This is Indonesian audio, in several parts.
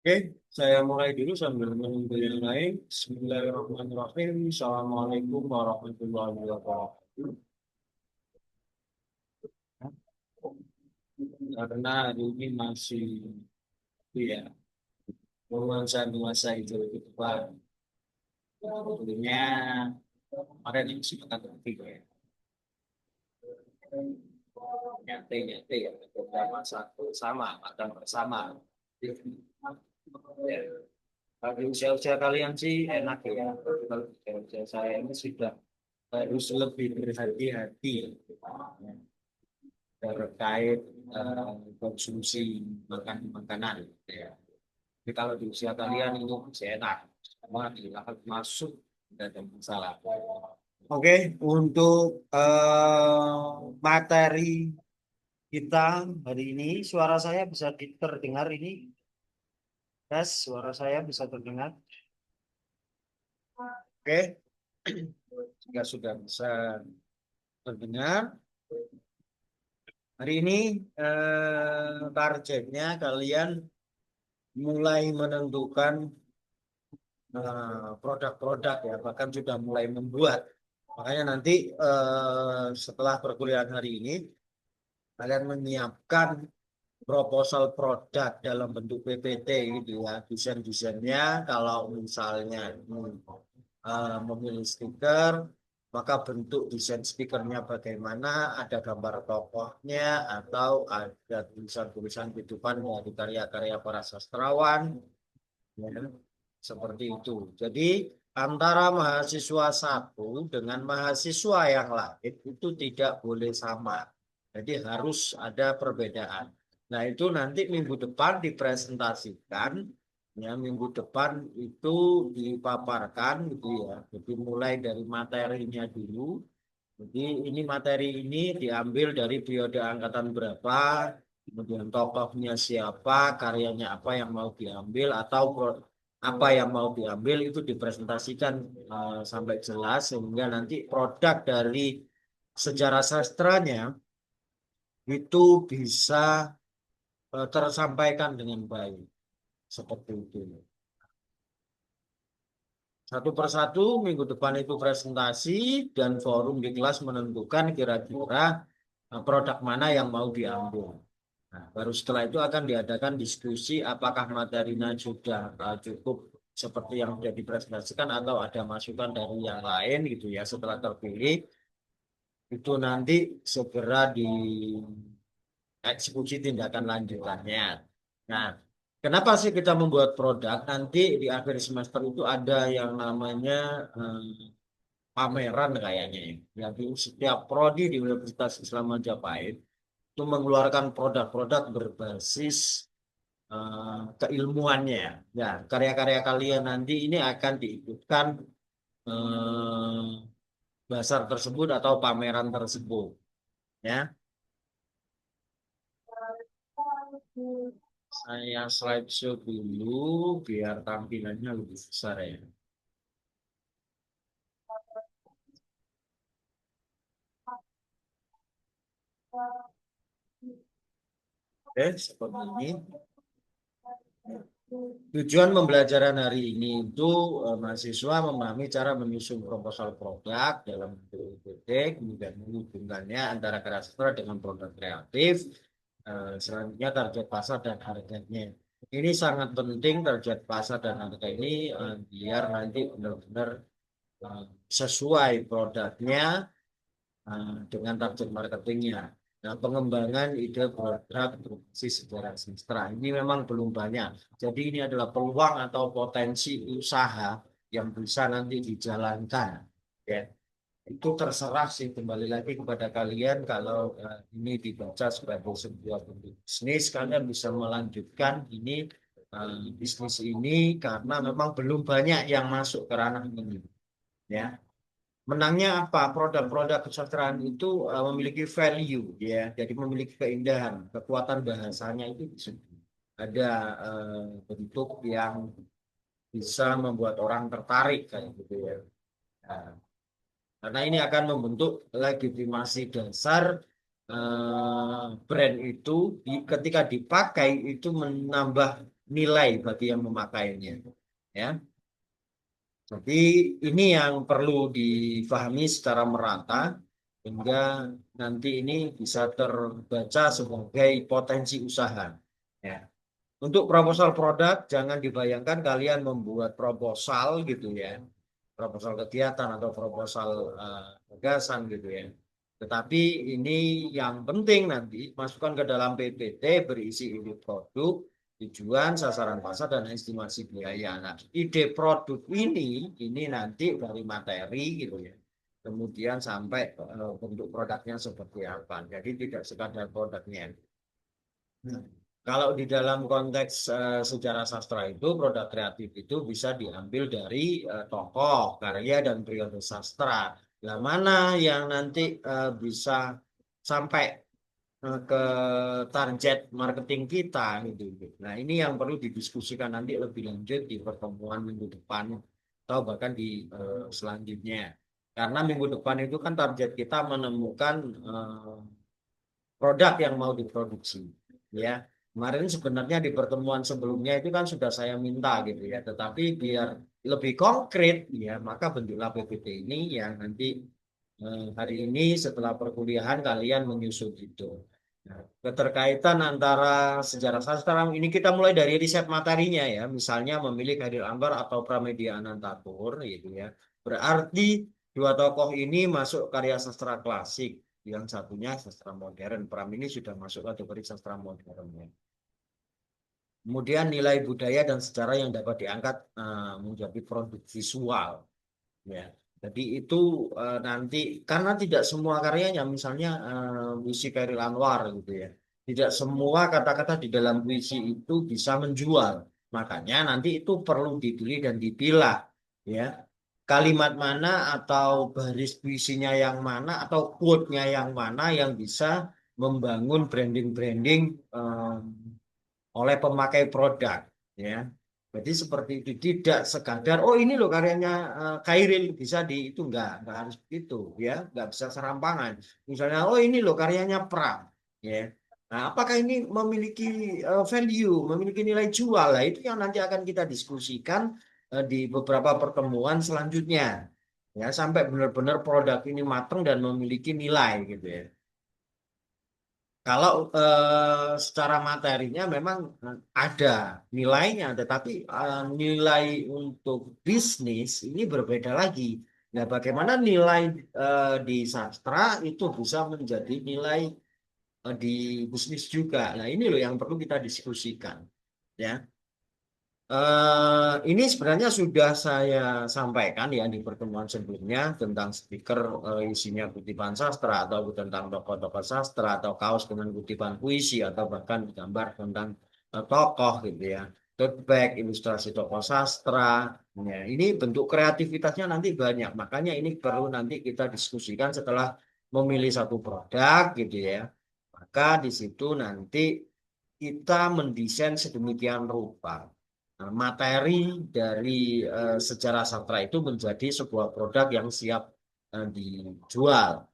Oke, saya mulai dulu sambil menunggu yang lain. Bismillahirrahmanirrahim. Assalamualaikum warahmatullahi wabarakatuh. Karena hari ini masih ya nuansa-nuansa itu depan. Tentunya kemarin yang sepakat ketiga ya. Nyate-nyate ya, beberapa satu sama, makan bersama. Ya. Kalau di usia-usia kalian sih enak ya. Kalau di usia saya ini sudah harus lebih berhati-hati ya, terkait konsumsi makanan ya. Tapi kalau di usia kalian ini masih enak, semua dilakukan masuk tidak ada masalah. Oke, untuk materi kita hari ini, suara saya bisa terdengar ini, Tes, suara saya bisa terdengar. Oke, jika sudah bisa terdengar, hari ini targetnya kalian mulai menentukan produk-produk ya, bahkan sudah mulai membuat. Makanya nanti setelah perkuliahan hari ini, kalian menyiapkan proposal produk dalam bentuk PPT gitu ya, desain-desainnya. Kalau misalnya memilih stiker, maka bentuk desain stikernya bagaimana, ada gambar tokohnya, atau ada tulisan-tulisan kehidupan dari karya-karya para sastrawan, ya, seperti itu. Jadi antara mahasiswa satu dengan mahasiswa yang lain itu tidak boleh sama. Jadi harus ada perbedaan. Nah, itu nanti minggu depan dipresentasikan. Ya, minggu depan itu dipaparkan gitu ya. Jadi mulai dari materinya dulu. Jadi ini materi ini diambil dari periode angkatan berapa, kemudian tokohnya siapa, karyanya apa yang mau diambil, atau apa yang mau diambil itu dipresentasikan sampai jelas sehingga nanti produk dari sejarah sastranya itu bisa tersampaikan dengan baik seperti itu. Satu persatu minggu depan itu presentasi dan forum di kelas menentukan kira-kira produk mana yang mau diambil. Nah, baru setelah itu akan diadakan diskusi apakah materinya sudah cukup seperti yang sudah dipresentasikan atau ada masukan dari yang lain gitu ya. Setelah terpilih itu nanti segera dieksekusi tindakan lanjutannya. Nah, kenapa sih kita membuat produk? Nanti di akhir semester itu ada yang namanya pameran kayaknya ya. Jadi setiap prodi di Universitas Islam Majapahit itu mengeluarkan produk-produk berbasis keilmuannya. Ya, karya-karya kalian nanti ini akan diikutkan eh, basar tersebut atau pameran tersebut. Ya, saya slideshow dulu biar tampilannya lebih besar ya. Oke, seperti ini. Tujuan pembelajaran hari ini itu mahasiswa memahami cara menyusun proposal produk dalam bentuk UPT, kemudian menghubungkannya antara karya sastra dengan produk kreatif, selanjutnya target pasar dan harganya. Ini sangat penting target pasar dan harga ini biar nanti benar-benar sesuai produknya dengan target marketingnya. Nah, pengembangan ide produk berbasis sejarah sastra ini memang belum banyak. Jadi ini adalah peluang atau potensi usaha yang bisa nanti dijalankan. Ya, itu terserah sih kembali lagi kepada kalian. Kalau ini dibaca sebagai sebuah bentuk bisnis, kalian bisa melanjutkan ini bisnis ini karena memang belum banyak yang masuk ke ranah ini. Ya, menangnya apa? Produk-produk kesusastraan itu memiliki value, ya, jadi memiliki keindahan, kekuatan bahasanya itu ada bentuk yang bisa membuat orang tertarik kayak gitu ya. Nah, karena ini akan membentuk legitimasi dasar brand itu ketika dipakai itu menambah nilai bagi yang memakainya. Ya, jadi ini yang perlu difahami secara merata hingga nanti ini bisa terbaca sebagai potensi usaha. Ya. Untuk proposal produk, jangan dibayangkan kalian membuat proposal gitu ya, proposal kegiatan atau proposal gagasan gitu ya. Tetapi ini yang penting nanti masukkan ke dalam PPT berisi ide produk, tujuan, sasaran pasar, dan estimasi biaya. Nah, ide produk ini nanti dari materi gitu ya. Kemudian sampai bentuk produknya seperti apa. Jadi tidak sekadar produknya. Nah, kalau di dalam konteks sejarah sastra itu, produk kreatif itu bisa diambil dari tokoh, karya, dan periode sastra. Nah, mana yang nanti bisa sampai ke target marketing kita gitu. Nah, ini yang perlu didiskusikan nanti lebih lanjut di pertemuan minggu depan atau bahkan di selanjutnya. Karena minggu depan itu kan target kita menemukan produk yang mau diproduksi, ya. Kemarin sebenarnya di pertemuan sebelumnya itu kan sudah saya minta gitu ya, tetapi biar lebih konkret ya, maka bentuklah PPT ini yang nanti hari ini setelah perkuliahan kalian menyusun itu. Nah, keterkaitan antara sejarah sastra ini kita mulai dari riset materinya ya, misalnya memilih Khairil Anwar atau Pramedia Anantatur gitu ya. Berarti dua tokoh ini masuk karya sastra klasik, yang satunya sastra modern. Pram ini sudah masuk kategori sastra modern ya. Kemudian nilai budaya dan sejarah yang dapat diangkat menjadi produk visual ya. Jadi itu nanti karena tidak semua karyanya misalnya puisi Chairil Anwar gitu ya. Tidak semua kata-kata di dalam puisi itu bisa menjual. Makanya nanti itu perlu dipilih dan dipilah ya. Kalimat mana atau baris puisinya yang mana atau quote-nya yang mana yang bisa membangun branding-branding oleh pemakai produk ya. Jadi seperti itu tidak sekadar oh ini loh karyanya Khairil bisa di itu enggak harus begitu ya, enggak bisa serampangan. Misalnya oh ini loh karyanya Pram ya. Nah, apakah ini memiliki value, memiliki nilai jual? Lah itu yang nanti akan kita diskusikan di beberapa pertemuan selanjutnya. Ya, sampai benar-benar produk ini matang dan memiliki nilai gitu ya. Kalau secara materinya memang ada nilainya, tetapi nilai untuk bisnis ini berbeda lagi. Nah, bagaimana nilai di sastra itu bisa menjadi nilai di bisnis juga. Nah, ini loh yang perlu kita diskusikan. Ya. Ini sebenarnya sudah saya sampaikan ya di pertemuan sebelumnya tentang stiker isinya kutipan sastra atau tentang tokoh-tokoh sastra atau kaos dengan kutipan puisi atau bahkan gambar tentang tokoh gitu ya. Tote bag, ilustrasi tokoh sastra. Ya, ini bentuk kreativitasnya nanti banyak. Makanya ini perlu nanti kita diskusikan setelah memilih satu produk gitu ya. Maka di situ nanti kita mendesain sedemikian rupa. Nah, materi dari sejarah sastra itu menjadi sebuah produk yang siap dijual,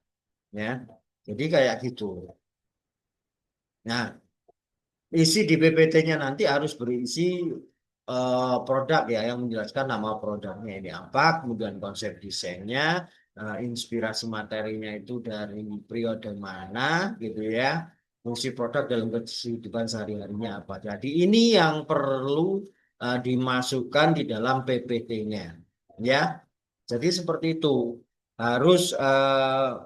ya. Jadi kayak gitu. Nah, isi di PPT-nya nanti harus berisi produk ya yang menjelaskan nama produknya ini apa, kemudian konsep desainnya, inspirasi materinya itu dari periode mana gitu ya, fungsi produk dalam kehidupan sehari-harinya apa. Jadi ini yang perlu dimasukkan di dalam PPT-nya ya. Jadi seperti itu harus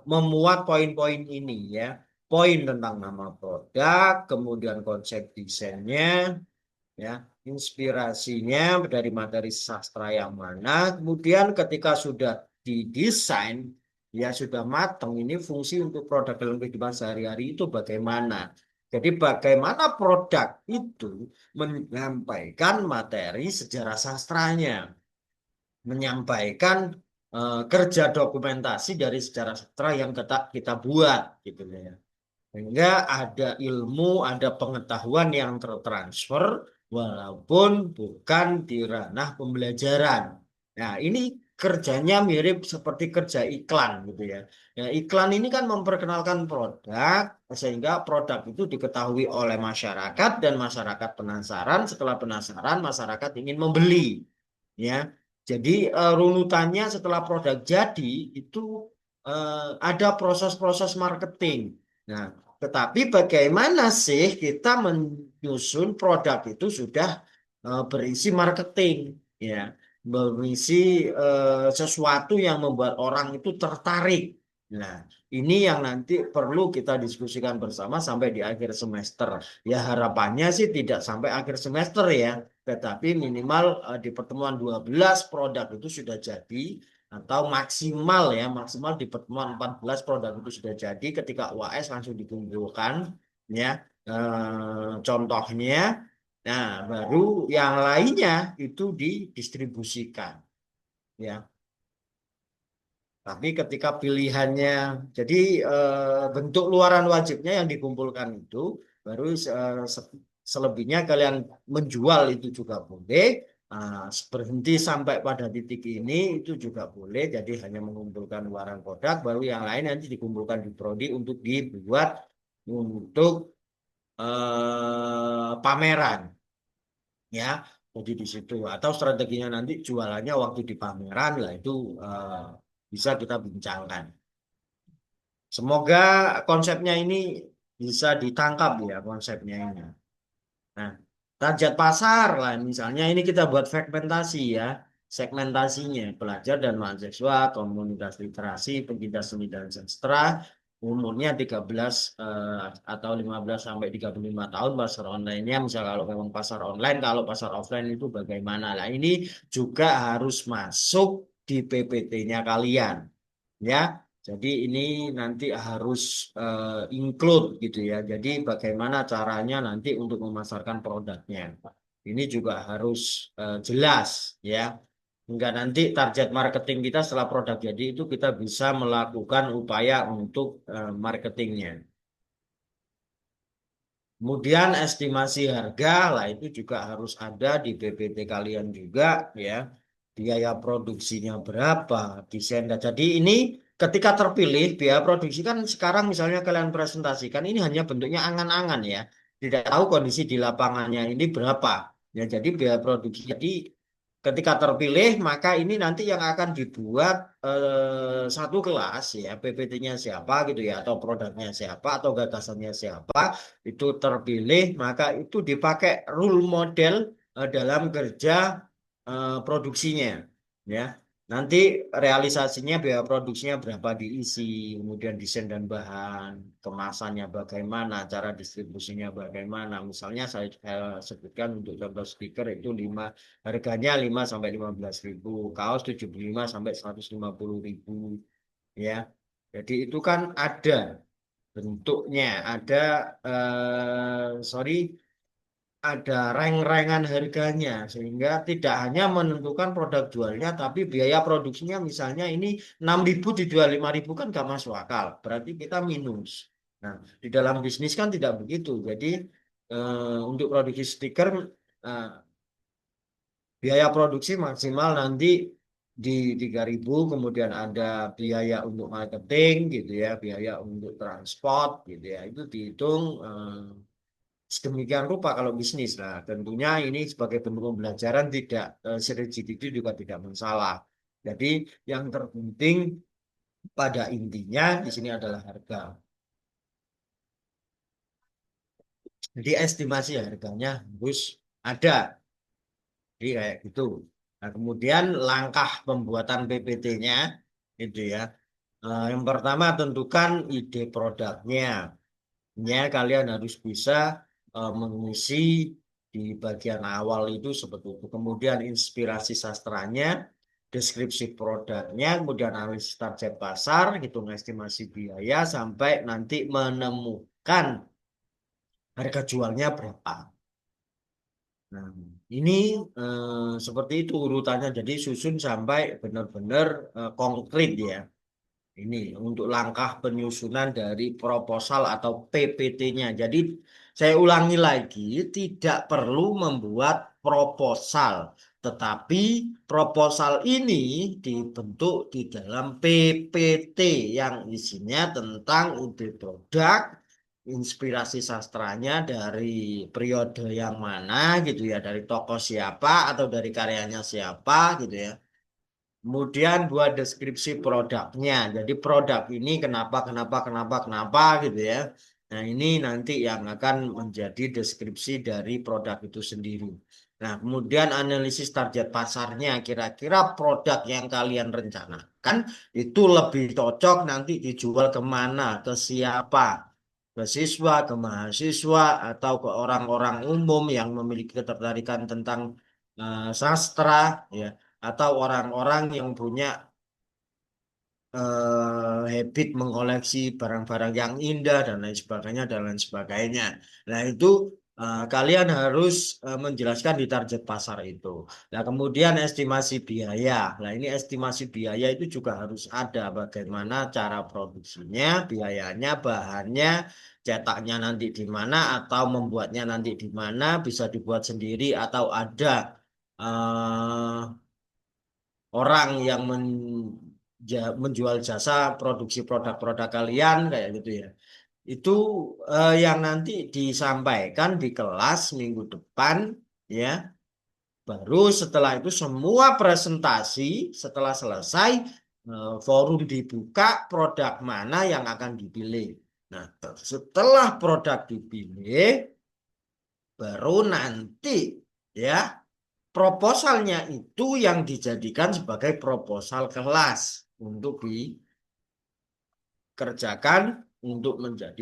memuat poin-poin ini ya. Poin tentang nama produk, kemudian konsep desainnya, ya, inspirasinya dari materi sastra yang mana. Kemudian ketika sudah didesain, ya sudah matang, ini fungsi untuk produk dalam kehidupan sehari-hari itu bagaimana. Jadi bagaimana produk itu menyampaikan materi sejarah sastranya, menyampaikan kerja dokumentasi dari sejarah sastra yang kita buat gitu ya. Sehingga ada ilmu, ada pengetahuan yang tertransfer walaupun bukan di ranah pembelajaran. Nah, ini kerjanya mirip seperti kerja iklan gitu ya. Ya, iklan ini kan memperkenalkan produk sehingga produk itu diketahui oleh masyarakat dan masyarakat penasaran. Setelah penasaran, masyarakat ingin membeli. Ya, jadi runutannya setelah produk jadi itu ada proses-proses marketing. Nah, tetapi bagaimana sih kita menyusun produk itu sudah berisi marketing, ya, berisi sesuatu yang membuat orang itu tertarik. Nah, ini yang nanti perlu kita diskusikan bersama sampai di akhir semester. Ya harapannya sih tidak sampai akhir semester ya, tetapi minimal di pertemuan 12 produk itu sudah jadi atau maksimal ya, maksimal di pertemuan 14 produk itu sudah jadi ketika UAS langsung dikumpulkan ya. Contohnya, nah baru yang lainnya itu didistribusikan ya. Tapi ketika pilihannya, jadi bentuk luaran wajibnya yang dikumpulkan itu, baru selebihnya kalian menjual itu juga boleh. Berhenti sampai pada titik ini itu juga boleh. Jadi hanya mengumpulkan luaran produk, baru yang lain nanti dikumpulkan di prodi untuk dibuat untuk pameran, ya. Jadi di situ atau strateginya nanti jualannya waktu di pameran lah itu eh, bisa kita bincangkan. Semoga konsepnya ini bisa ditangkap ya konsepnya ini. Nah, target pasar lah misalnya ini kita buat segmentasi ya. Segmentasinya pelajar dan mahasiswa, komunitas literasi, pencinta seni dan sastra, umurnya 13 atau 15 sampai 35 tahun pasar online-nya misal kalau memang pasar online, kalau pasar offline itu bagaimana. Lah ini juga harus masuk di PPT-nya kalian ya. Jadi ini nanti harus include gitu ya. Jadi bagaimana caranya nanti untuk memasarkan produknya. Ini juga harus jelas ya. Hingga nanti target marketing kita setelah produk jadi itu kita bisa melakukan upaya untuk marketingnya. Kemudian estimasi harga lah itu juga harus ada di PPT kalian juga ya. Biaya produksinya berapa, desain. Jadi ini ketika terpilih biaya produksi kan sekarang misalnya kalian presentasikan ini hanya bentuknya angan-angan ya. Tidak tahu kondisi di lapangannya ini berapa. Ya jadi biaya produksi. Jadi ketika terpilih maka ini nanti yang akan dibuat satu kelas ya PPT-nya siapa gitu ya atau produknya siapa atau gagasannya siapa itu terpilih maka itu dipakai rule model dalam kerja produksinya ya. Nanti realisasinya biaya produksinya berapa diisi, kemudian desain dan bahan, kemasannya bagaimana, cara distribusinya bagaimana. Misalnya saya sebutkan untuk contoh stiker itu 5 harganya 5 sampai 15 ribu, kaos 75 sampai 150 ribu ya. Jadi itu kan ada bentuknya, ada sorry ada rank-rankan harganya sehingga tidak hanya menentukan produk jualnya tapi biaya produksinya misalnya ini 6.000 dijual 5.000 kan gak masuk akal berarti kita minus. Nah di dalam bisnis kan tidak begitu jadi untuk produksi stiker eh, biaya produksi maksimal nanti di 3.000 kemudian ada biaya untuk marketing gitu ya biaya untuk transport gitu ya itu dihitung sedemikian rupa kalau bisnis. Nah, tentunya ini sebagai bentuk pembelajaran tidak serigid itu juga tidak masalah. Jadi yang terpenting pada intinya di sini adalah harga. Jadi estimasi harganya harus ada. Jadi kayak gitu. Nah, kemudian langkah pembuatan PPT-nya itu ya. Yang pertama tentukan ide produknya. Ya, kalian harus bisa mengisi di bagian awal itu seperti itu. Kemudian inspirasi sastranya, deskripsi produknya, kemudian analisis target pasar, hitung estimasi biaya, sampai nanti menemukan harga jualnya berapa. Nah, ini seperti itu urutannya. Jadi susun sampai benar-benar konkret ya. Ini untuk langkah penyusunan dari proposal atau PPT-nya. Jadi saya ulangi lagi, tidak perlu membuat proposal. Tetapi proposal ini dibentuk di dalam PPT yang isinya tentang ide produk, inspirasi sastranya dari periode yang mana gitu ya, dari tokoh siapa atau dari karyanya siapa gitu ya. Kemudian buat deskripsi produknya. Jadi produk ini kenapa gitu ya. Nah, ini nanti yang akan menjadi deskripsi dari produk itu sendiri. Nah, kemudian analisis target pasarnya. Kira-kira produk yang kalian rencanakan itu lebih cocok nanti dijual kemana, ke siapa. Ke siswa, ke mahasiswa, atau ke orang-orang umum yang memiliki ketertarikan tentang sastra, ya atau orang-orang yang punya habit mengoleksi barang-barang yang indah dan lain sebagainya dan lain sebagainya. Nah, itu kalian harus menjelaskan di target pasar itu. Nah, kemudian estimasi biaya. Nah, ini estimasi biaya itu juga harus ada bagaimana cara produksinya, biayanya, bahannya, cetaknya nanti di mana atau membuatnya nanti di mana, bisa dibuat sendiri atau ada orang yang menjual jasa produksi produk-produk kalian kayak gitu ya. Itu yang nanti disampaikan di kelas minggu depan ya. Baru setelah itu semua presentasi setelah selesai forum dibuka produk mana yang akan dipilih. Nah, setelah produk dipilih baru nanti ya proposalnya itu yang dijadikan sebagai proposal kelas untuk dikerjakan untuk menjadi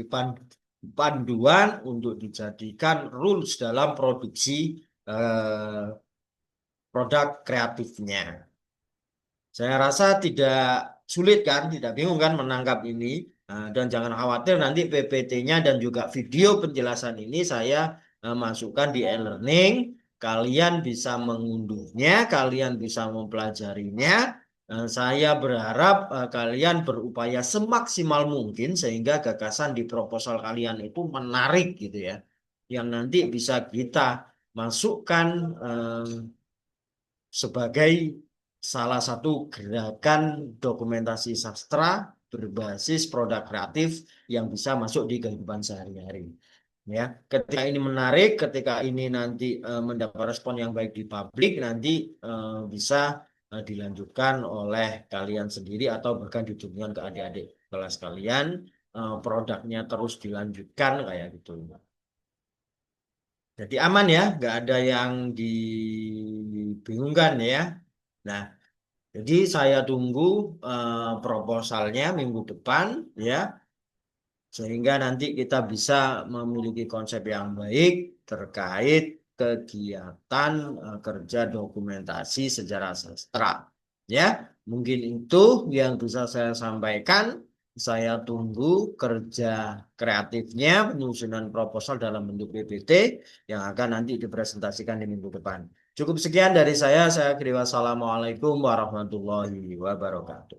panduan untuk dijadikan rules dalam produksi eh, produk kreatifnya. Saya rasa tidak sulit kan, tidak bingung kan menangkap ini. Dan jangan khawatir nanti PPT-nya dan juga video penjelasan ini saya masukkan di e-learning. Kalian bisa mengunduhnya, kalian bisa mempelajarinya. Saya berharap kalian berupaya semaksimal mungkin sehingga gagasan di proposal kalian itu menarik gitu ya. Yang nanti bisa kita masukkan sebagai salah satu gerakan dokumentasi sastra berbasis produk kreatif yang bisa masuk di kehidupan sehari-hari. Ya, ketika ini menarik, ketika ini nanti mendapat respon yang baik di publik, nanti bisa dilanjutkan oleh kalian sendiri atau bahkan ditunjukkan ke adik-adik kelas kalian, produknya terus dilanjutkan kayak gitu. Jadi aman ya, nggak ada yang dibingungkan ya. Nah, jadi saya tunggu proposalnya minggu depan ya, sehingga nanti kita bisa memiliki konsep yang baik terkait kegiatan kerja dokumentasi sejarah sastra. Ya, mungkin itu yang bisa saya sampaikan. Saya tunggu kerja kreatifnya, penyusunan proposal dalam bentuk PPT yang akan nanti dipresentasikan di minggu depan. Cukup sekian dari saya. Saya kira wassalamualaikum warahmatullahi wabarakatuh.